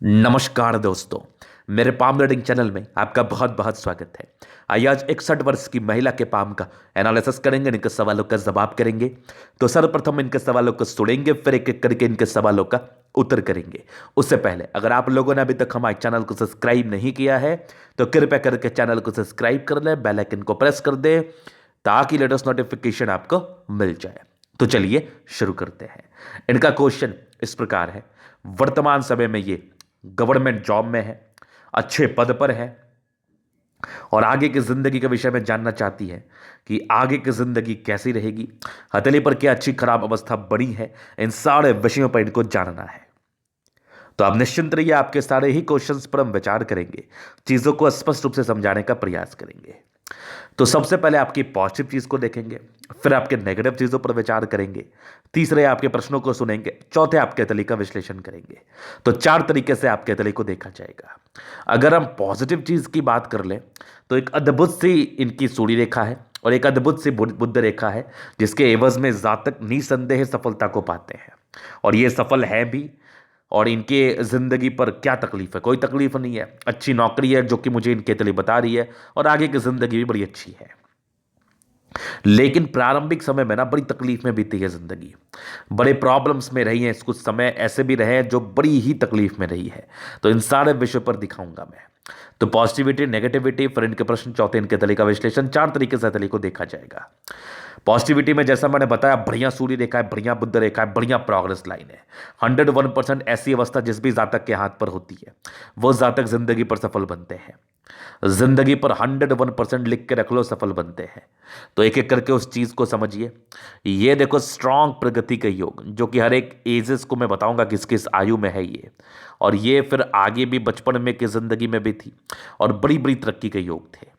नमस्कार दोस्तों। मेरे पाम रीडिंग चैनल में आपका बहुत बहुत स्वागत है। आइए आज 61 वर्ष की महिला के पाम का एनालिसिस करेंगे, इनके सवालों का जवाब करेंगे। तो सर्वप्रथम इनके सवालों को सुनेंगे, फिर एक एक करके इनके सवालों का उत्तर करेंगे। उससे पहले अगर आप लोगों ने अभी तक हमारे चैनल को सब्सक्राइब नहीं किया है तो कृपया करके चैनल को सब्सक्राइब कर लें, बेल आइकन को प्रेस कर दें ताकि लेटेस्ट नोटिफिकेशन आपको मिल जाए। तो चलिए शुरू करते हैं। इनका क्वेश्चन इस प्रकार है। वर्तमान समय में ये गवर्नमेंट जॉब में है, अच्छे पद पर है और आगे की जिंदगी के विषय में जानना चाहती है कि आगे की जिंदगी कैसी रहेगी, हथेली पर क्या अच्छी खराब अवस्था बनी है। इन सारे विषयों पर इनको जानना है। तो आप निश्चिंत रहिए, आपके सारे ही क्वेश्चंस पर हम विचार करेंगे, चीजों को स्पष्ट रूप से समझाने का प्रयास करेंगे। तो सबसे पहले आपकी पॉजिटिव चीज को देखेंगे, फिर आपके नेगेटिव चीजों पर विचार करेंगे, तीसरे आपके प्रश्नों को सुनेंगे, चौथे आपके तली का विश्लेषण करेंगे। तो चार तरीके से आपके तली को देखा जाएगा। अगर हम पॉजिटिव चीज की बात कर लें तो एक अद्भुत सी इनकी सूर्य रेखा है और एक अद्भुत सी बुध रेखा है, जिसके एवज में जातक निसंदेह सफलता को पाते हैं और ये सफल है भी। और इनके ज़िंदगी पर क्या तकलीफ है? कोई तकलीफ नहीं है, अच्छी नौकरी है जो कि मुझे इनके तले बता रही है और आगे की ज़िंदगी भी बड़ी अच्छी है। लेकिन प्रारंभिक समय में ना बड़ी तकलीफ में बीती है ज़िंदगी, बड़े प्रॉब्लम्स में रही है। कुछ समय ऐसे भी रहे हैं जो बड़ी ही तकलीफ में रही है। तो इन सारे विषयों पर दिखाऊंगा मैं। तो पॉजिटिविटी, नेगेटिविटी, फिर इनके प्रश्न, चौथे इनके तले का विश्लेषण, चार तरीके से तले को देखा जाएगा। पॉजिटिविटी में जैसा मैंने बताया, बढ़िया सूर्य रेखा है, बढ़िया बुध रेखा है, बढ़िया प्रोग्रेस लाइन है। 101% ऐसी अवस्था जिस भी जातक के हाथ पर होती है वो जातक जिंदगी पर सफल बनते हैं। जिंदगी पर 101% लिख के रख लो, सफल बनते हैं। तो एक एक करके उस चीज को समझिए। ये देखो, स्ट्रांग प्रगति का योग जो कि हर एक एजेस को मैं बताऊंगा किस किस आयु में है ये, और ये फिर आगे भी बचपन में की जिंदगी में भी थी और बड़ी बड़ी तरक्की के योग थे।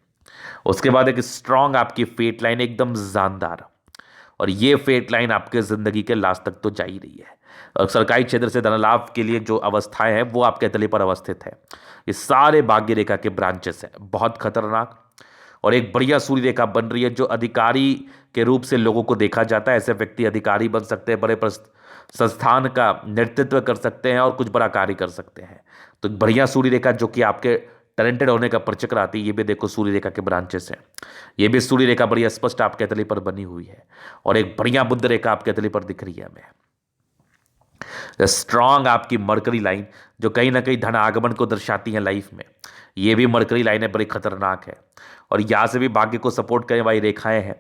उसके बाद एक स्ट्रांग आपकी फेट लाइन, एकदम जानदार, और ये फेट लाइन आपके जिंदगी के लास्ट तक तो जा ही रही है। और सरकारी क्षेत्र से धन लाभ के लिए जो अवस्थाएं हैं वो आपके तले पर अवस्थित है। ये सारे भाग्य रेखा के ब्रांचेस हैं, बहुत खतरनाक। और एक बढ़िया सूर्य रेखा बन रही है जो अधिकारी के रूप से लोगों को देखा जाता है। ऐसे व्यक्ति अधिकारी बन सकते हैं, बड़े संस्थान का नेतृत्व कर सकते हैं और कुछ बड़ा कार्य कर सकते हैं। तो बढ़िया सूर्य रेखा जो कि आपके टैलेंटेड होने का परिचय कराती है। ये भी देखो सूर्य रेखा के ब्रांचेस हैं। ये भी सूर्य रेखा बड़ी स्पष्ट आपके तली पर बनी हुई है और एक बढ़िया बुध रेखा आपके तली पर दिख रही है हमें। स्ट्रांग आपकी मरकरी लाइन जो कहीं ना कहीं धन आगमन को दर्शाती है लाइफ में। ये भी मरकरी लाइनें बड़ी खतरनाक है और यहाँ से भी भाग्य को सपोर्ट करने वाली रेखाएं हैं।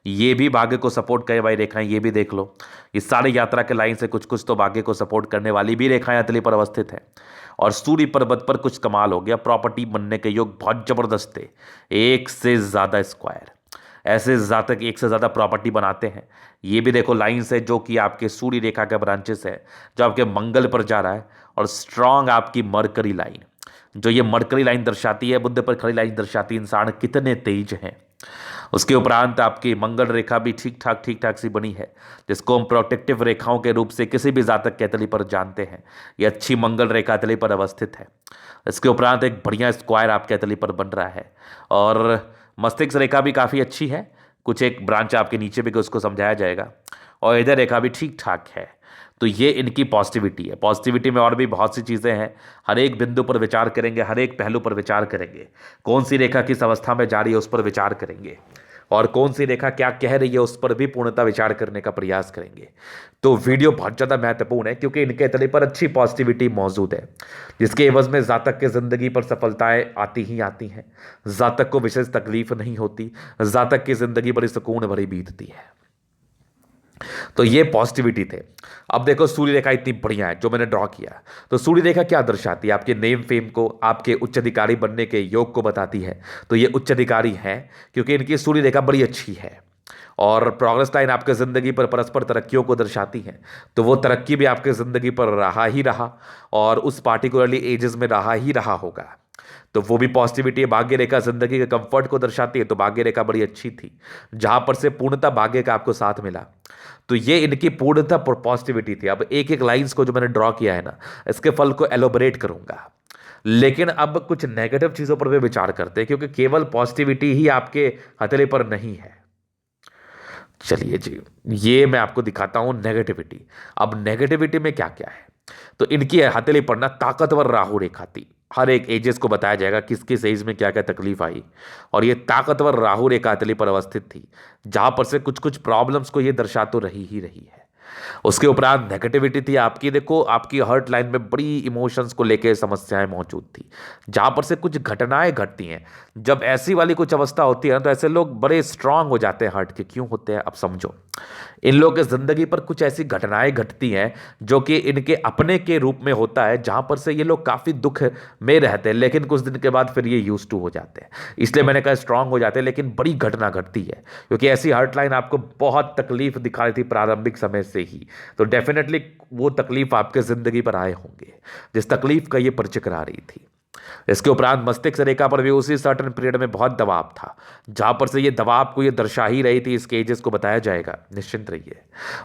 ये भी भाग्य को सपोर्ट करने वाली रेखाएं, ये भी देख लो। इस सारे यात्रा के लाइन से कुछ कुछ तो भाग्य को सपोर्ट करने वाली भी रेखाएं अतली पर अवस्थित है। और सूर्य पर्वत पर कुछ कमाल हो गया, प्रॉपर्टी बनने के योग बहुत जबरदस्त थे, एक से ज्यादा स्क्वायर। ऐसे जातक एक से ज़्यादा प्रॉपर्टी बनाते हैं। ये भी देखो लाइन्स है जो कि आपके सूर्य रेखा के ब्रांचेस है जो आपके मंगल पर जा रहा है। और स्ट्रांग आपकी मरकरी लाइन जो ये मरकरी लाइन दर्शाती है, बुध पर खड़ी लाइन दर्शाती है इंसान कितने तेज हैं। उसके उपरांत आपकी मंगल रेखा भी ठीक ठाक सी बनी है, जिसको हम प्रोटेक्टिव रेखाओं के रूप से किसी भी जातक के तली पर जानते हैं। ये अच्छी मंगल रेखा तली पर अवस्थित है। इसके उपरांत एक बढ़िया स्क्वायर आपके तली पर बन रहा है और मस्तिष्क रेखा भी काफ़ी अच्छी है। कुछ एक ब्रांच आपके नीचे भी उसको समझाया जाएगा और इधर रेखा भी ठीक ठाक है। तो ये इनकी पॉजिटिविटी है। पॉजिटिविटी में और भी बहुत सी चीज़ें हैं, हर एक बिंदु पर विचार करेंगे, हर एक पहलू पर विचार करेंगे। कौन सी रेखा किस अवस्था में जा रही है उस पर विचार करेंगे और कौन सी रेखा क्या कह रही है उस पर भी पूर्णतः विचार करने का प्रयास करेंगे। तो वीडियो बहुत ज़्यादा महत्वपूर्ण है क्योंकि इनके तले पर अच्छी पॉजिटिविटी मौजूद है, जिसके एवज में जातक के ज़िंदगी पर सफलताएं आती ही आती हैं। जातक को विशेष तकलीफ नहीं होती, जातक की ज़िंदगी बड़ी सुकून भरी बीतती है। तो ये पॉजिटिविटी थे। अब देखो सूर्य रेखा इतनी बढ़िया है जो मैंने ड्रॉ किया। तो सूर्य रेखा क्या दर्शाती है? आपके नेम फेम को, आपके उच्च अधिकारी बनने के योग को बताती है। तो ये उच्च अधिकारी हैं क्योंकि इनकी सूर्य रेखा बड़ी अच्छी है और प्रोग्रेस लाइन आपके ज़िंदगी पर परस्पर तरक्कियों को दर्शाती है। तो वो तरक्की भी आपके ज़िंदगी पर रहा ही रहा और उस पार्टिकुलरली एजेस में रहा ही रहा होगा। तो वो भी पॉजिटिविटी है। भाग्य रेखा जिंदगी के कंफर्ट को दर्शाती है, तो भाग्य रेखा बड़ी अच्छी थी जहां पर से पूर्णतः भाग्य का आपको साथ मिला। तो ये इनकी पूर्णतः पॉजिटिविटी थी। अब एक एक लाइंस को जो मैंने ड्रॉ किया है ना, इसके फल को एलोबरेट करूंगा। लेकिन अब कुछ नेगेटिव चीजों पर भी विचार करते हैं क्योंकि केवल पॉजिटिविटी ही आपके हथेली पर नहीं है। चलिए जी, ये मैं आपको दिखाता हूं नेगेटिविटी। अब नेगेटिविटी में क्या क्या है। तो इनकी हथेली पर ना ताकतवर राहु रेखा थी। हर एक एजेस को बताया जाएगा किस किस एज में क्या क्या तकलीफ आई, और ये ताकतवर राहु रेखा हथेली पर अवस्थित थी, जहां पर से कुछ कुछ प्रॉब्लम्स को ये दर्शा तो रही है। उसके उपरांत नेगेटिविटी थी आपकी, देखो आपकी हर्ट लाइन में बड़ी इमोशंस को लेकर समस्याएं मौजूद थी, जहां पर से कुछ घटनाएं घटती हैं। जब ऐसी वाली कुछ अवस्था होती है ना, तो ऐसे लोग बड़े स्ट्रांग हो जाते हैं हर्ट के। क्यों होते हैं अब समझो। इन लोगों की जिंदगी पर कुछ ऐसी घटनाएं घटती हैं जो कि इनके अपने के रूप में होता है, जहां पर से ये लोग काफी दुख में रहते हैं, लेकिन कुछ दिन के बाद फिर ये यूज टू हो जाते हैं। इसलिए मैंने कहा स्ट्रांग हो जाते हैं, लेकिन बड़ी घटना घटती है, क्योंकि ऐसी हर्ट लाइन आपको बहुत तकलीफ दिखा रही थी प्रारंभिक समय से ही। तो डेफिनेटली वो तकलीफ आपके जिंदगी पर आए होंगे, जिस तकलीफ का ये परिचय करा रही थी। इसके उपरांत मस्तिष्क रेखा पर भी उसी सर्टन पीरियड में बहुत दबाव था, जहां पर से ये दबाव को ये दर्शा ही रही थी। इसके एजेस को बताया जाएगा, निश्चिंत रहिए।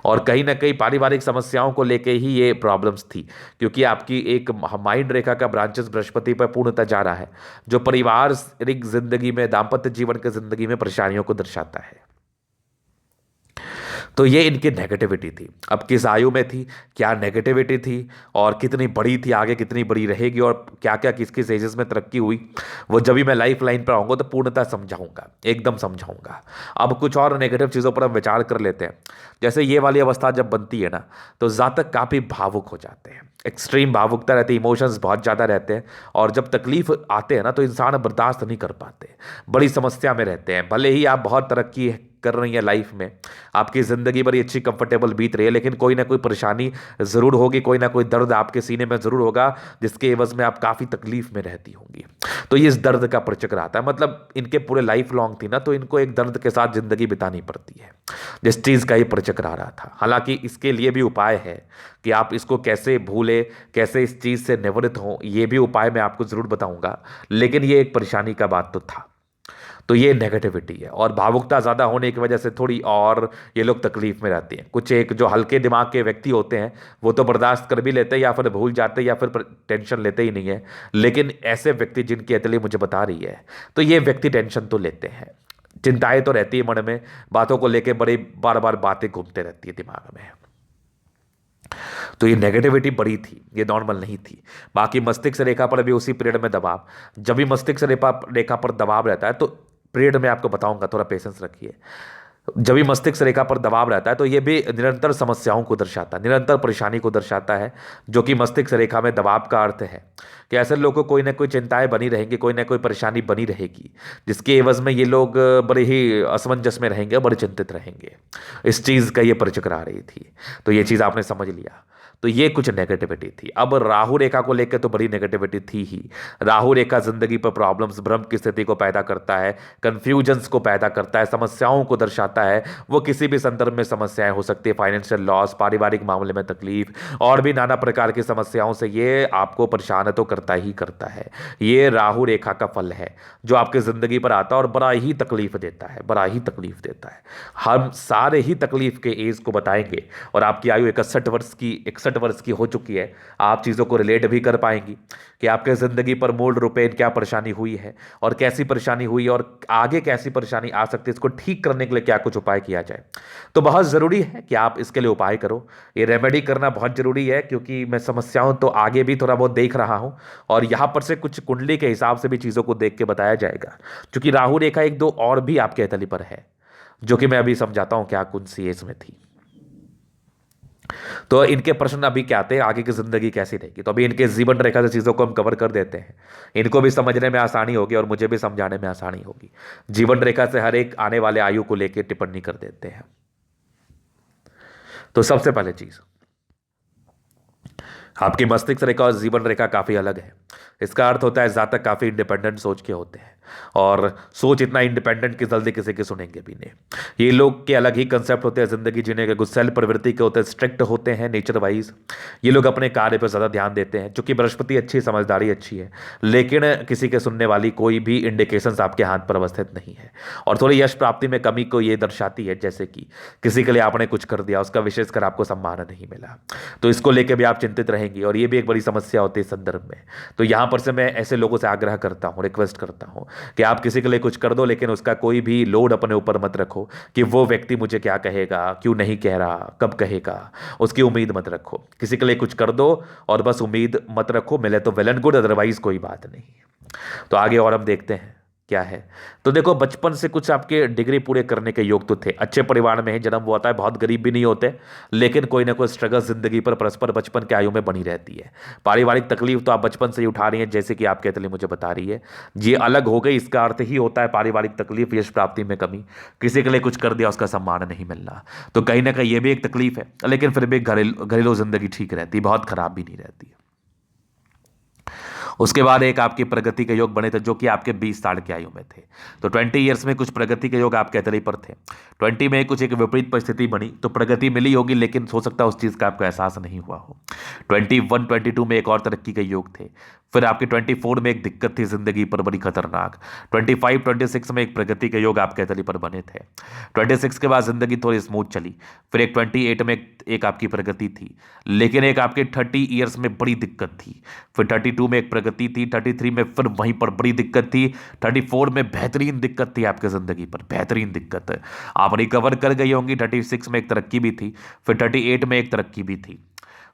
और कहीं ना कहीं पारिवारिक समस्याओं को लेके ही ये प्रॉब्लम्स थी, क्योंकि आपकी एक माइंड रेखा का ब्रांचेस बृहस्पति पर पूर्णतः जा रहा है, जो पारिवारिक जिंदगी में, दाम्पत्य जीवन की जिंदगी में परेशानियों को दर्शाता है। तो ये इनकी नेगेटिविटी थी। अब किस आयु में थी, क्या नेगेटिविटी थी, और कितनी बड़ी थी, आगे कितनी बड़ी रहेगी, और क्या क्या किस किस एजेस में तरक्की हुई, वो जब भी मैं लाइफ लाइन पर आऊँगा तो पूर्णतः समझाऊंगा, एकदम समझाऊंगा। अब कुछ और नेगेटिव चीज़ों पर हम विचार कर लेते हैं। जैसे ये वाली अवस्था जब बनती है ना, तो जातक काफ़ी भावुक हो जाते हैं, एक्सट्रीम भावुकता रहती है, इमोशंस बहुत ज़्यादा रहते हैं, और जब तकलीफ आते हैं ना, तो इंसान बर्दाश्त नहीं कर पाते, बड़ी समस्या में रहते हैं। भले ही आप बहुत तरक्की कर रही है लाइफ में, आपकी ज़िंदगी बड़ी अच्छी कंफर्टेबल बीत रही है, लेकिन कोई ना कोई परेशानी ज़रूर होगी, कोई ना कोई दर्द आपके सीने में ज़रूर होगा, जिसके एवज में आप काफ़ी तकलीफ में रहती होंगी। तो ये इस दर्द का परिचय आता है, मतलब इनके पूरे लाइफ लॉन्ग थी ना, तो इनको एक दर्द के साथ ज़िंदगी बितानी पड़ती है, जिस चीज़ का ये परिचय करा रहा था। हालांकि इसके लिए भी उपाय है कि आप इसको कैसे भूले, कैसे इस चीज़ से निवृत्त हों, ये भी उपाय मैं आपको ज़रूर बताऊंगा, लेकिन ये एक परेशानी का बात तो था। तो ये नेगेटिविटी है, और भावुकता ज़्यादा होने की वजह से थोड़ी और ये लोग तकलीफ में रहते हैं। कुछ एक जो हल्के दिमाग के व्यक्ति होते हैं, वो तो बर्दाश्त कर भी लेते हैं, या फिर भूल जाते हैं, या फिर टेंशन लेते ही नहीं है। लेकिन ऐसे व्यक्ति जिनकी अतली मुझे बता रही है, तो ये व्यक्ति टेंशन तो लेते हैं, चिंताएं तो रहती है मन में, बातों को लेकर बड़ी बार बार बातें घूमते रहती है दिमाग में। तो ये नेगेटिविटी बड़ी थी, ये नॉर्मल नहीं थी। बाकी मस्तिष्क रेखा पर भी उसी पीरियड में दबाव, जब भी मस्तिष्क रेखा पर दबाव रहता है, तो पीरियड में आपको बताऊंगा, थोड़ा पेशेंस रखिए। जब भी मस्तिष्क रेखा पर दबाव रहता है, तो ये भी निरंतर समस्याओं को दर्शाता है, निरंतर परेशानी को दर्शाता है, जो कि मस्तिष्क रेखा में दबाव का अर्थ है कि ऐसे लोगों को कोई ना कोई चिंताएं बनी रहेंगी, कोई ना कोई परेशानी बनी रहेगी, जिसके एवज में ये लोग बड़े ही असमंजस में रहेंगे, बड़े चिंतित रहेंगे। इस चीज़ का ये परिचय करा रही थी, तो ये चीज़ आपने समझ लिया। तो ये कुछ नेगेटिविटी थी। अब राहु रेखा को लेकर तो बड़ी नेगेटिविटी थी ही। राहु रेखा जिंदगी पर प्रॉब्लम्स, भ्रम की स्थिति को पैदा करता है, कंफ्यूजन्स को पैदा करता है, समस्याओं को दर्शाता है। वो किसी भी संदर्भ में समस्याएं हो सकती है, फाइनेंशियल लॉस, पारिवारिक मामले में तकलीफ, और भी नाना प्रकार की समस्याओं से ये आपको परेशान तो करता ही करता है। ये राहु रेखा का फल है जो आपकी जिंदगी पर आता है और बड़ा ही तकलीफ देता है, बड़ा ही तकलीफ देता है। हम सारे ही तकलीफ के एज को बताएंगे, और आपकी आयु 61 वर्ष की हो चुकी है, आप चीज़ों को रिलेट भी कर पाएंगी कि आपके ज़िंदगी पर मूल रूपे क्या परेशानी हुई है, और कैसी परेशानी हुई, और आगे कैसी परेशानी आ सकती है, इसको ठीक करने के लिए क्या कुछ उपाय किया जाए। तो बहुत ज़रूरी है कि आप इसके लिए उपाय करो, ये रेमेडी करना बहुत ज़रूरी है, क्योंकि मैं समस्याओं तो आगे भी थोड़ा बहुत देख रहा हूँ, और यहाँ पर से कुछ कुंडली के हिसाब से भी चीज़ों को देख के बताया जाएगा, क्योंकि राहु रेखा एक दो और भी आपके तली पर है, जो कि मैं अभी समझाता हूँ क्या कौन सी एज में थी। तो इनके प्रश्न अभी क्या आते हैं, आगे की जिंदगी कैसी रहेगी। तो अभी इनके जीवन रेखा से चीजों को हम कवर कर देते हैं, इनको भी समझने में आसानी होगी और मुझे भी समझाने में आसानी होगी। जीवन रेखा से हर एक आने वाले आयु को लेकर टिप्पणी कर देते हैं। तो सबसे पहले चीज, आपकी मस्तिष्क रेखा और जीवन रेखा काफी अलग है। इसका अर्थ होता है जातक काफी इंडिपेंडेंट सोच के होते हैं, और सोच इतना इंडिपेंडेंट कि जल्दी किसी के सुनेंगे भी नहीं। ये लोग के अलग ही कंसेप्ट होते हैं जिंदगी जीने के, गुस्सैल प्रवृत्ति के होते हैं, स्ट्रिक्ट होते हैं नेचर वाइज। ये लोग अपने कार्य पर ज़्यादा ध्यान देते हैं, चूंकि बृहस्पति अच्छी, समझदारी अच्छी है, लेकिन किसी के सुनने वाली कोई भी इंडिकेशंस आपके हाथ पर अवस्थित नहीं है। और थोड़ी यश प्राप्ति में कमी को ये दर्शाती है, जैसे कि किसी के लिए आपने कुछ कर दिया, उसका विशेषकर आपको सम्मान नहीं मिला, तो इसको लेकर भी आप चिंतित रहेंगी, और ये भी एक बड़ी समस्या होती है इस संदर्भ में। तो यहाँ पर से मैं ऐसे लोगों से आग्रह करता हूँ, रिक्वेस्ट करता हूँ कि आप किसी के लिए कुछ कर दो लेकिन उसका कोई भी लोड अपने ऊपर मत रखो कि वो व्यक्ति मुझे क्या कहेगा, क्यों नहीं कह रहा, कब कहेगा, उसकी उम्मीद मत रखो। किसी के लिए कुछ कर दो और बस उम्मीद मत रखो, मिले तो वेल एंड गुड, अदरवाइज कोई बात नहीं। तो आगे और हम देखते हैं क्या है। तो देखो, बचपन से कुछ आपके डिग्री पूरे करने के योग तो थे, अच्छे परिवार में है जन्म हुआ था, बहुत गरीब भी नहीं होते, लेकिन कोई ना कोई स्ट्रगल जिंदगी पर परस्पर बचपन के आयु में बनी रहती है। पारिवारिक तकलीफ तो आप बचपन से ही उठा रही हैं, जैसे कि आपके अतली मुझे बता रही है। ये अलग हो गई, इसका अर्थ ही होता है पारिवारिक तकलीफ, यश प्राप्ति में कमी, किसी के लिए कुछ कर दिया उसका सम्मान नहीं मिलना। तो कहीं ना कहीं ये भी एक तकलीफ है, लेकिन फिर भी घरेलू जिंदगी ठीक रहती, बहुत खराब भी नहीं रहती। उसके बाद एक आपकी प्रगति के योग बने थे जो कि आपके 20 साल की आयु में थे। तो 20 ईयर्स में कुछ प्रगति के योग आपके अतरी पर थे। 20 में कुछ एक विपरीत परिस्थिति बनी तो प्रगति मिली होगी, लेकिन हो सकता है उस चीज़ का आपको एहसास नहीं हुआ हो। 21 22 में एक और तरक्की के योग थे। फिर आपके 24 में एक दिक्कत थी जिंदगी पर बड़ी खतरनाक। 25 26 में एक प्रगति के योग आपके अतली पर बने थे। 26 के बाद जिंदगी थोड़ी स्मूथ चली। फिर एक 28 में एक आपकी प्रगति थी, लेकिन एक आपके 30 ईयर्स में बड़ी दिक्कत थी। फिर 32 में एक प्रगति थी, 33 में फिर वहीं पर बड़ी दिक्कत थी, 34 में बेहतरीन दिक्कत थी आपके जिंदगी पर, बेहतरीन दिक्कत आप रिकवर कर गई होंगी। 36 में एक तरक्की भी थी, फिर 38 में एक तरक्की भी थी।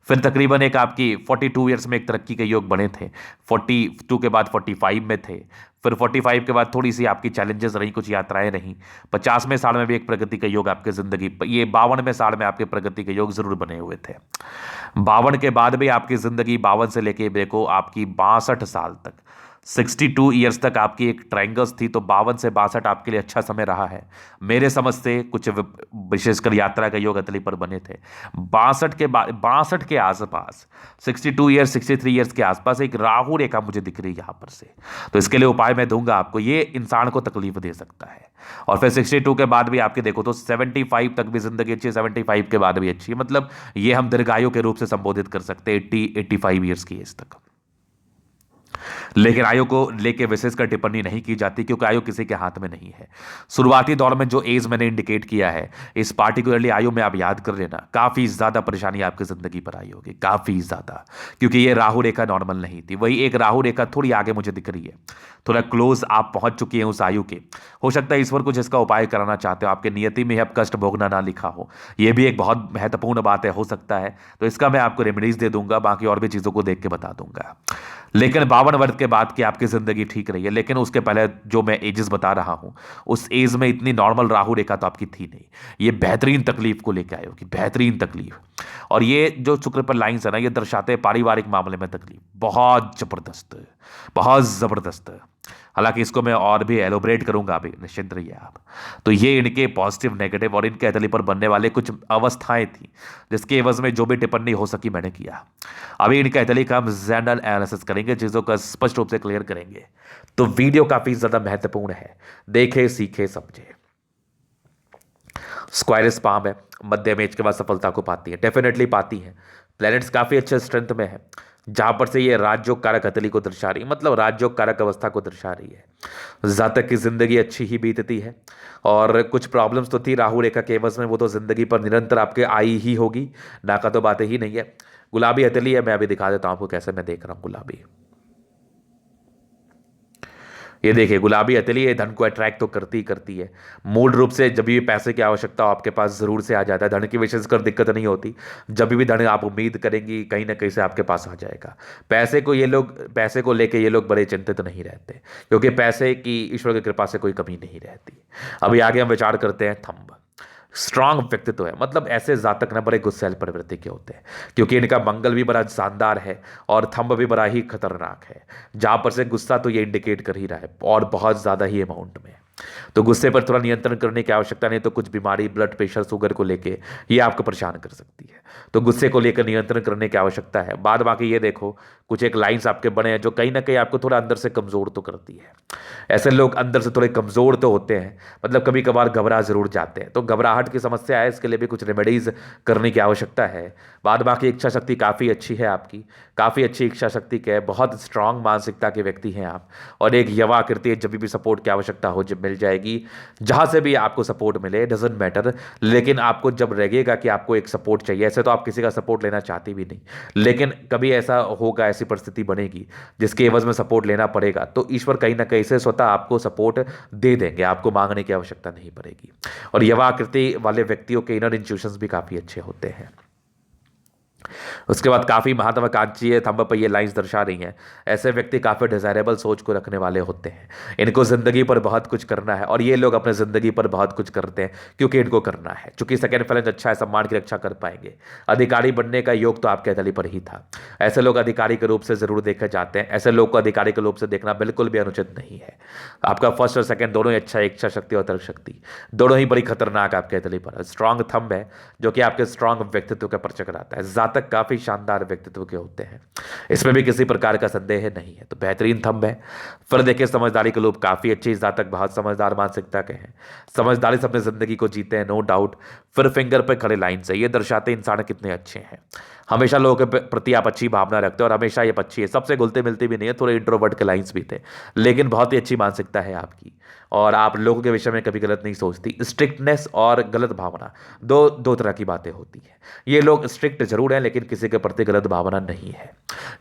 फिर तकरीबन एक आपकी 42 ईयर्स में एक तरक्की के योग बने थे। 42 के बाद 45 में थे। फिर 45 के बाद थोड़ी सी आपकी चैलेंजेस रही, कुछ यात्राएं रहीं। 50वें साल में भी एक प्रगति के योग आपके जिंदगी, ये 52वें साल में आपके प्रगति के योग जरूर बने हुए थे। 52 के बाद भी आपकी जिंदगी 52 से लेके देखो आपकी 62 साल तक, 62 ईयर्स तक आपकी एक ट्रायंगल्स थी। तो 52 से 62 आपके लिए अच्छा समय रहा है मेरे समझ से। कुछ विशेषकर यात्रा के योग अतली पर बने थे। 62 के बाद 62 के आसपास 62 ईयर्स 63 ईयर्स के आसपास एक राहु रेखा मुझे दिख रही है यहाँ पर से। तो इसके लिए उपाय मैं दूंगा आपको, ये इंसान को तकलीफ दे सकता है। और फिर 62 के बाद भी आपके देखो तो 75 तक भी जिंदगी अच्छी है, 75 के बाद भी अच्छी है। मतलब ये हम दीर्घायु के रूप से संबोधित कर सकते हैं 85 ईयर्स की एज तक। लेकिन आयु को लेके विशेषकर टिप्पणी नहीं की जाती क्योंकि आयु किसी के हाथ में नहीं है। शुरुआती दौर में जो एज मैंने इंडिकेट किया है, इस पार्टिकुलरली आयु में आप याद कर लेना, काफी ज्यादा परेशानी आपकी जिंदगी पर आई होगी, काफी ज्यादा, क्योंकि ये राहु रेखा नॉर्मल नहीं थी। वही एक राहु रेखा थोड़ी आगे मुझे दिख रही है, थोड़ा क्लोज आप पहुंच चुकी हैं उस आयु के। हो सकता है ईश्वर कुछ इसका उपाय कराना चाहते हो, आपके नियति में अब कष्ट भोगना ना लिखा हो, यह भी एक बहुत महत्वपूर्ण बात है, हो सकता है। तो इसका मैं आपको रेमेडीज दे दूंगा, बाकी और भी चीजों को देख के बता दूंगा। लेकिन 52 वर्ष के बाद की आपकी जिंदगी ठीक रही है, लेकिन उसके पहले जो मैं एजेस बता रहा हूं, उस एज में इतनी नॉर्मल राहु रेखा तो आपकी थी नहीं। ये बेहतरीन तकलीफ को लेकर आए होगी, बेहतरीन तकलीफ। और ये जो शुक्र पर लाइन्स है ना, ये दर्शाते हैं पारिवारिक मामले में तकलीफ बहुत जबरदस्त, बहुत जबरदस्त। हालांकि इसको मैं और भी एलोबरेट करूंगा, अभी निश्चिंत रहिए आप। तो ये इनके पॉजिटिव नेगेटिव और इनके अतली पर बनने वाले कुछ अवस्थाएं थी, जिसके एवज में जो भी टिप्पणी हो सकी मैंने किया। अभी इनके अतली का हम जनरल एनालिसिस करेंगे, चीज़ों का स्पष्ट रूप से क्लियर करेंगे। तो वीडियो काफ़ी ज़्यादा महत्वपूर्ण है, देखे सीखे समझे। स्क्वायरस पाम है, मध्य में के बाद सफलता को पाती है, डेफिनेटली पाती है। प्लैनेट्स काफ़ी अच्छे स्ट्रेंथ में है, जहां पर से ये राजयोग कारक अतली को दर्शा रही है, मतलब राजयोग कारक अवस्था को दर्शा रही है। जातक की जिंदगी अच्छी ही बीतती है, और कुछ प्रॉब्लम्स तो थी राहु रेखा के एवज में, वो तो जिंदगी पर निरंतर आपके आई ही होगी, ना का तो बात ही नहीं है। गुलाबी अतली है, मैं अभी दिखा देता हूं आपको कैसे मैं देख रहा हूं गुलाबी। ये देखिए गुलाबी अतली है, धन को अट्रैक्ट तो करती ही करती है। मूल रूप से जब भी पैसे की आवश्यकता हो आपके पास जरूर से आ जाता है, धन की विशेषकर दिक्कत नहीं होती। जब भी धन आप उम्मीद करेंगी कहीं ना कहीं से आपके पास आ जाएगा। पैसे को लेके ये लोग बड़े चिंतित नहीं रहते, क्योंकि पैसे की ईश्वर की कृपा से कोई कमी नहीं रहती। अभी आगे हम विचार करते हैं थंब। स्ट्रांग व्यक्तित्व है, मतलब ऐसे जातक ना बड़े गुस्सैल प्रवृत्ति के होते हैं, क्योंकि इनका मंगल भी बड़ा शानदार है और थंब भी बड़ा ही खतरनाक है। जहां पर से गुस्सा तो ये इंडिकेट कर ही रहा है, और बहुत ज्यादा ही अमाउंट में। तो गुस्से पर थोड़ा नियंत्रण करने की आवश्यकता नहीं, तो कुछ बीमारी ब्लड प्रेशर शुगर को लेके ये आपको परेशान कर सकती है। तो गुस्से को लेकर नियंत्रण करने की आवश्यकता है। बाद बाकी ये देखो कुछ एक लाइंस आपके बने हैं जो कहीं ना कहीं आपको थोड़ा अंदर से कमजोर तो करती है। ऐसे लोग अंदर से थोड़े कमजोर तो होते हैं, मतलब कभी कभार घबरा जरूर जाते हैं। तो घबराहट की समस्या है, इसके लिए भी कुछ रेमेडीज करने की आवश्यकता है। बाद बाकी इच्छा शक्ति काफ़ी अच्छी है आपकी, काफ़ी अच्छी इच्छा शक्ति के, बहुत स्ट्रांग मानसिकता के व्यक्ति हैं आप। और एक यवा आकृति, जब भी सपोर्ट की आवश्यकता हो जब मिल जाएगी, जहाँ से भी आपको सपोर्ट मिले डजेंट मैटर। लेकिन आपको जब लगेगा कि आपको एक सपोर्ट चाहिए, ऐसे तो आप किसी का सपोर्ट लेना चाहती भी नहीं, लेकिन कभी ऐसा होगा, ऐसी परिस्थिति बनेगी जिसके एवज में सपोर्ट लेना पड़ेगा, तो ईश्वर कहीं ना कहीं से स्वतः आपको सपोर्ट दे देंगे, आपको मांगने की आवश्यकता नहीं पड़ेगी। और युवा आकृति वाले व्यक्तियों के इनर इंट्यूशंस भी काफ़ी अच्छे होते हैं। उसके बाद काफ़ी महत्वाकांक्षी है, थंब पर ये लाइंस दर्शा रही हैं, ऐसे व्यक्ति काफ़ी डिजायरेबल सोच को रखने वाले होते हैं। इनको ज़िंदगी पर बहुत कुछ करना है और ये लोग अपने ज़िंदगी पर बहुत कुछ करते हैं क्योंकि इनको करना है। चूंकि सेकंड फ्लैंज अच्छा है, सम्मान की रक्षा कर पाएंगे। अधिकारी बनने का योग तो आपके हथेली पर ही था। ऐसे लोग अधिकारी के रूप से ज़रूर देखे जाते हैं। ऐसे लोग को अधिकारी के रूप से देखना बिल्कुल भी अनुचित नहीं है। आपका फर्स्ट और सेकंड दोनों ही अच्छा है, इच्छा शक्ति और तर्क शक्ति दोनों ही बड़ी खतरनाक आपके हथेली पर। स्ट्रांग थंब है जो कि आपके स्ट्रांग व्यक्तित्व का परिचय कराता है। जातक काफ़ी शानदार व्यक्तित्व के होते हैं, इसमें भी किसी प्रकार का संदेह नहीं है। तो बेहतरीन थंब है। फिर देखिए समझदारी के लोग काफ़ी अच्छे, जातक बहुत समझदार मानसिकता के हैं, समझदारी से अपनी ज़िंदगी को जीते हैं, नो डाउट। फिर फिंगर पे खड़े लाइन से ये दर्शाते इंसान कितने अच्छे हैं। हमेशा लोगों के प्रति आप अच्छी भावना रखते हो और हमेशा ये अच्छी है, सबसे घुलते मिलते भी नहीं है, थोड़े इंट्रोवर्ट के लाइंस भी थे, लेकिन बहुत ही अच्छी मानसिकता है आपकी और आप लोगों के विषय में कभी गलत नहीं सोचती। स्ट्रिक्टनेस और गलत भावना दो दो तरह की बातें होती हैं। ये लोग स्ट्रिक्ट जरूर हैं लेकिन किसी के प्रति गलत भावना नहीं है।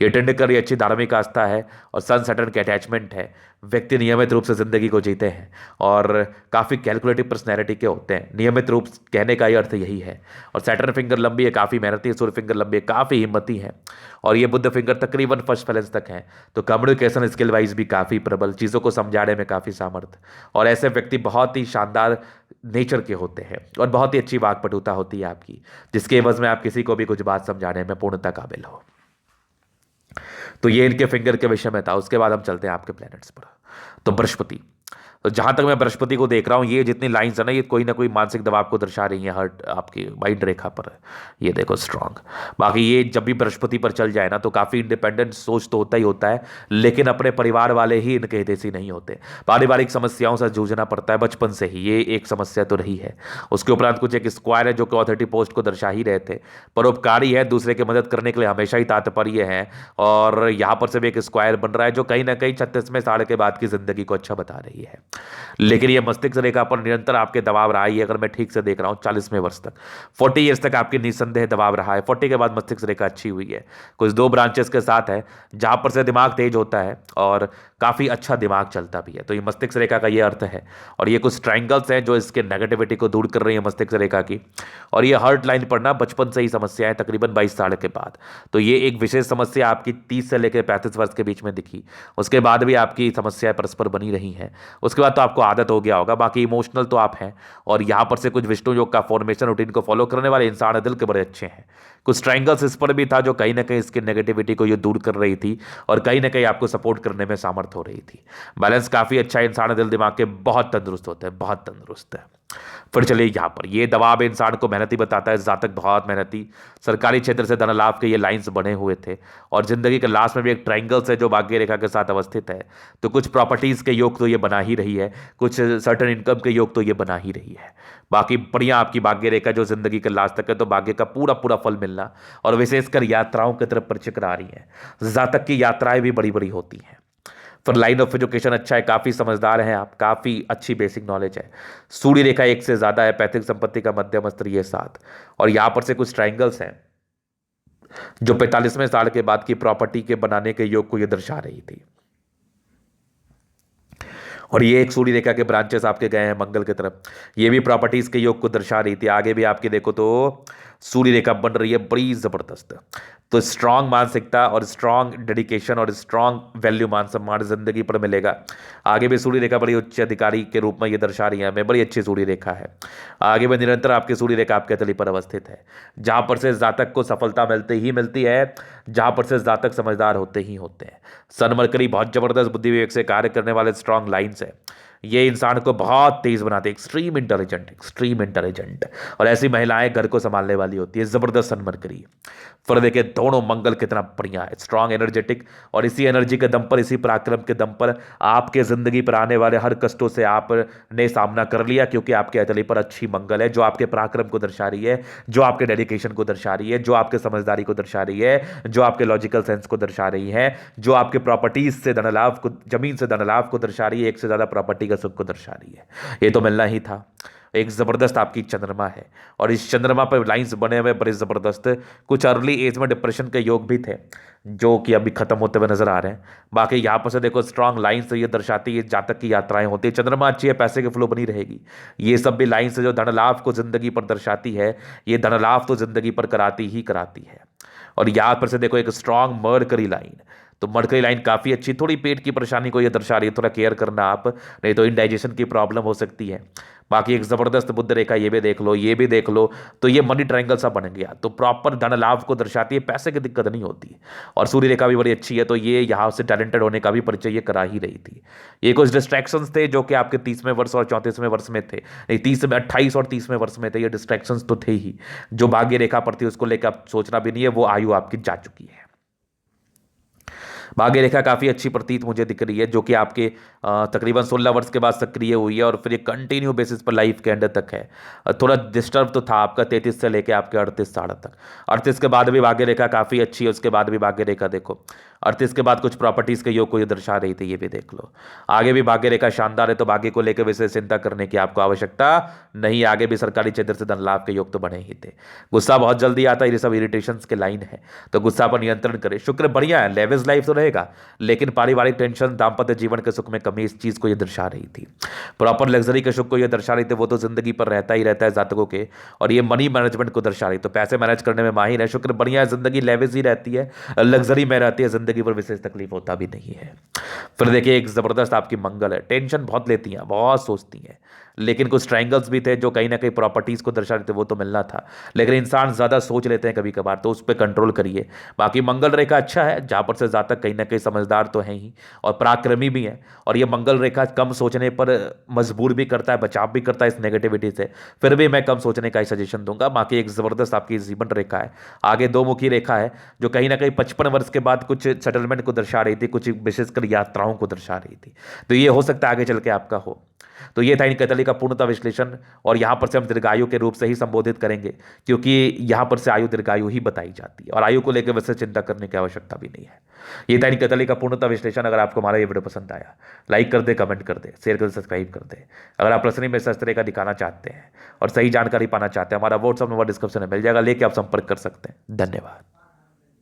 ये टेंडकर ये अच्छी धार्मिक आस्था है और सन सैटर्न के अटैचमेंट है। व्यक्ति नियमित रूप से जिंदगी को जीते हैं और काफ़ी कैलकुलेटिव पर्सनैलिटी के होते हैं। नियमित रूप कहने का ये अर्थ यही है। और सैटर्न फिंगर लंबी है, काफ़ी मेहनती है। सूर्य फिंगर लंबी है, काफ़ी हिम्मती है। और ये बुध फिंगर तकरीबन फर्स्ट फ्लैंज तक है। तो कम्युनिकेशन स्किल वाइज भी काफ़ी प्रबल, चीज़ों को समझाने में काफ़ी सामर्थ्य। और ऐसे व्यक्ति बहुत ही शानदार नेचर के होते हैं और बहुत ही अच्छी वाक्पटुता होती है आपकी, जिसके एवज में आप किसी को भी कुछ बात समझाने में पूर्णतः काबिल हो। तो ये इनके फिंगर के विषय में था। उसके बाद हम चलते हैं आपके प्लैनेट्स पर। तो बृहस्पति, तो जहां तक मैं बृहस्पति को देख रहा हूं, ये जितनी लाइंस है ना, ये कोई ना कोई मानसिक दबाव को दर्शा रही है हर्ट आपकी माइंड रेखा पर। ये देखो स्ट्रांग। बाकी ये जब भी बृहस्पति पर चल जाए ना तो काफ़ी इंडिपेंडेंट सोच तो होता ही होता है, लेकिन अपने परिवार वाले ही इनके हितैषी नहीं होते। पारिवारिक समस्याओं से जूझना पड़ता है बचपन से ही, ये एक समस्या तो रही है। उसके उपरांत कुछ एक स्क्वायर है जो कि अथॉरिटी पोस्ट को दर्शा ही रहे थे। परोपकारी है, दूसरे की मदद करने के लिए हमेशा ही तात्पर्य है। और यहाँ पर से भी एक स्क्वायर बन रहा है जो कहीं ना कहीं 36वें साल के बाद की जिंदगी को अच्छा बता रही है। लेकिन ये मस्तिष्क रेखा पर निरंतर आपके दबाव रहा है। अगर मैं ठीक से देख रहा हूं 40वें वर्ष तक, 40 ईयर्स तक आपकी निसंदेह दबाव रहा है। 40 के बाद मस्तिष्क रेखा अच्छी हुई है, कुछ दो ब्रांचेस के साथ है जहां पर से दिमाग तेज होता है और काफी अच्छा दिमाग चलता भी है। तो ये मस्तिष्क रेखा का ये अर्थ है। और ये कुछ ट्राइंगल्स हैं जो इसके नेगेटिविटी को दूर कर रही है मस्तिष्क रेखा की। और ये हार्ट लाइन पढ़ना बचपन से ही समस्या है, तकरीबन 22 साल के बाद। तो ये एक विशेष समस्या आपकी 30 से लेकर 35 वर्ष के बीच में दिखी। उसके बाद भी आपकी समस्याएं परस्पर बनी रही हैं। उसके बाद तो आपको आदत हो गया होगा। बाकी इमोशनल तो आप हैं। और यहाँ पर से कुछ विष्णु योग का फॉर्मेशन रूटीन को फॉलो करने वाले इंसान दिल के बड़े अच्छे हैं। कुछ ट्राइंगल्स इस पर भी था जो कहीं ना कहीं इसकी नेगेटिविटी को ये दूर कर रही थी और कहीं ना कहीं आपको सपोर्ट करने में सामर्थ हो रही थी। बैलेंस काफी अच्छा है। इंसान दिल दिमाग के बहुत तंदुरुस्त होते हैं, बहुत तंदुरुस्त है। फिर चलिए यहाँ पर, ये दबाव इंसान को मेहनती बताता है। जातक बहुत मेहनती, सरकारी क्षेत्र से धन लाभ के ये लाइंस बने हुए थे। और जिंदगी के लास्ट में भी एक ट्राइंगल्स है जो भाग्य रेखा के साथ अवस्थित है। तो कुछ प्रॉपर्टीज के योग तो ये बना ही रही है, कुछ सर्टन इनकम के योग तो ये बना ही रही है। बाकी बढ़िया आपकी भाग्य रेखा जो जिंदगी के लास्ट तक है, तो भाग्य का पूरा पूरा फल मिलना और विशेषकर यात्राओं की तरफ परिचित आ रही है। जातक की यात्राएं भी बड़ी बड़ी होती हैं। फिर लाइन ऑफ एजुकेशन अच्छा है, काफ़ी समझदार हैं आप, काफ़ी अच्छी बेसिक नॉलेज है। सूर्य रेखा 1 से ज़्यादा है, पैतृक संपत्ति का मध्यम स्तर ये 7। और यहाँ पर से कुछ ट्राइंगल्स हैं जो 45वें साल के बाद की प्रॉपर्टी के बनाने के योग को ये दर्शा रही थी। और ये एक सूर्य रेखा के ब्रांचेस आपके गए हैं मंगल की तरफ, ये भी प्रॉपर्टीज के योग को दर्शा रही थी। आगे भी आपके देखो तो सूर्य रेखा बन रही है बड़ी जबरदस्त। तो स्ट्रांग मानसिकता और स्ट्रांग डेडिकेशन और स्ट्रांग वैल्यू मान सम्मान जिंदगी पर मिलेगा। आगे भी सूर्य रेखा बड़ी उच्च अधिकारी के रूप में ये दर्शा रही है हमें, बड़ी अच्छी सूर्य रेखा है। आगे भी निरंतर आपकी सूर्य रेखा आपके तली पर अवस्थित है, जहां पर से जातक को सफलता मिलती ही मिलती है, जहां पर से जातक समझदार होते ही होते हैं। सन मरकरी बहुत जबरदस्त बुद्धि विवेक से कार्य करने वाले स्ट्रांग लाइन्स है। ये इंसान को बहुत तेज बनाते हैं, एक्सट्रीम इंटेलिजेंट, एक्सट्रीम इंटेलिजेंट। और ऐसी महिलाएं घर को संभालने वाली होती है। जबरदस्त सन मरकरी। फिर देखिए दोनों मंगल कितना बढ़िया है, स्ट्रांग एनर्जेटिक। और इसी एनर्जी के दम पर, इसी पराक्रम के दम पर आपके जिंदगी पर आने वाले हर कष्टों से आपने सामना कर लिया, क्योंकि आपके अतली पर अच्छी मंगल है जो आपके पराक्रम को दर्शा रही है, जो आपके डेडिकेशन को दर्शा रही है, जो आपके समझदारी को दर्शा रही है, जो आपके लॉजिकल सेंस को दर्शा रही है, जो आपके प्रॉपर्टीज से धन लाभ को, जमीन से धन लाभ को दर्शा रही है। एक से ज्यादा प्रॉपर्टी का सुख को दर्शा रही है, ये तो मिलना ही था। एक ज़बरदस्त आपकी चंद्रमा है, और इस चंद्रमा पर लाइंस बने हुए बड़े ज़बरदस्त। कुछ अर्ली एज में डिप्रेशन के योग भी थे, जो कि अभी खत्म होते हुए नजर आ रहे हैं। बाकी यहाँ पर से देखो स्ट्रांग लाइंस, तो ये दर्शाती है जातक की यात्राएं होती है। चंद्रमा अच्छी है, पैसे के फ्लो बनी रहेगी। ये सब भी लाइंस जो धन लाभ को जिंदगी पर दर्शाती है, ये धन लाभ तो जिंदगी पर कराती ही कराती है। और यहाँ पर से देखो एक स्ट्रांग मर्करी लाइन, तो मर्करी लाइन काफ़ी अच्छी। थोड़ी पेट की परेशानी को ये दर्शा रही है, थोड़ा केयर करना आप, नहीं तो इंडाइजेशन की प्रॉब्लम हो सकती है। बाकी एक ज़बरदस्त बुध रेखा, ये भी देख लो, ये भी देख लो, तो ये मनी ट्रायंगल सा बन गया, तो प्रॉपर धन लाभ को दर्शाती है, पैसे की दिक्कत नहीं होती। और सूर्य रेखा भी बड़ी अच्छी है, तो ये यहाँ से टैलेंटेड होने का भी परिचय ये करा ही रही थी। ये कुछ डिस्ट्रैक्शंस थे जो कि आपके 30वें वर्ष और 34वें वर्ष में थे, नहीं 28 और 30वें वर्ष में थे, ये डिस्ट्रैक्शंस तो थे ही। जो भाग्य रेखा पर थी उसको लेकर आप सोचना भी नहीं है, वो आयु आपकी जा चुकी है। भाग्य रेखा काफ़ी अच्छी प्रतीत मुझे दिख रही है, जो कि आपके तकरीबन 16 वर्ष के बाद सक्रिय हुई है, और फिर ये कंटिन्यू बेसिस पर लाइफ के एंड तक है। थोड़ा डिस्टर्ब तो था आपका 33 से लेके आपके 38 साल तक। 38 के बाद भी भाग्य रेखा काफ़ी अच्छी है, उसके बाद भी भाग्य रेखा देखो 38 के बाद कुछ प्रॉपर्टीज़ के योग को ये दर्शा रही थी, ये भी देख लो। आगे भी भाग्य रेखा शानदार है, तो भाग्य को लेकर विशेष चिंता करने की आपको आवश्यकता नहीं। आगे भी सरकारी क्षेत्र से धन लाभ के योग तो बने ही थे। गुस्सा बहुत जल्दी आता है, ये सब इरिटेशंस के लाइन है, तो गुस्सा पर नियंत्रण करें। शुक्र बढ़िया है, लेविज लाइफ तो रहेगा, लेकिन पारिवारिक टेंशन, दाम्पत्य जीवन के सुख में कमी, इस चीज को ये दर्शा रही थी। प्रॉपर लग्जरी के सुख को ये दर्शा रही थी, वो तो जिंदगी पर रहता ही रहता है जातकों के। और ये मनी मैनेजमेंट को दर्शा रही, तो पैसे मैनेज करने में माहिर है। शुक्र बढ़िया है, जिंदगी लेविज ही रहती है, लग्जरी में रहती है, जिंदगी पर विशेष तकलीफ होता भी नहीं है। फिर देखिए एक जबरदस्त आपकी मंगल है, टेंशन बहुत लेती हैं, बहुत सोचती हैं, लेकिन कुछ ट्रायंगल्स भी थे जो कहीं ना कहीं प्रॉपर्टीज को दर्शा रहे थे, वो तो मिलना था। लेकिन इंसान ज्यादा सोच लेते हैं कभी कभार, तो उस पर कंट्रोल करिए। बाकी मंगल रेखा अच्छा है, जहां पर से जातक कहीं ना कहीं समझदार तो है ही, और पराक्रमी भी है। और ये मंगल रेखा कम सोचने पर मजबूर भी करता है, बचाव भी करता है इस नेगेटिविटी से। फिर भी मैं कम सोचने का ही सजेशन दूंगा। बाकी एक जबरदस्त आपकी जीवन रेखा है, आगे दो मुखी रेखा है, जो कहीं ना कहीं 55 वर्ष के बाद कुछ सेटलमेंट को दर्शा रही थी, कुछ विशेषकर यात्राओं को दर्शा रही थी। तो ये हो सकता है आगे चल के आपका हो। तो ये था इन कतली का पूर्णता विश्लेषण, और यहाँ पर से हम दीर्घायु के रूप से ही संबोधित करेंगे, क्योंकि यहाँ पर से आयु दीर्घायु ही बताई जाती है, और आयु को लेकर वैसे चिंता करने की आवश्यकता भी नहीं है। ये था इन कतली का पूर्णता विश्लेषण। अगर आपको हमारा ये वीडियो पसंद आया, लाइक कर दे, कमेंट कर दे, शेयर कर दे, सब्सक्राइब कर दे। अगर आप प्रश्न में इस तरह का दिखाना चाहते हैं और सही जानकारी पाना चाहते हैं, हमारा व्हाट्सअप नंबर डिस्क्रिप्शन में मिल जाएगा, लेके आप संपर्क कर सकते हैं। धन्यवाद।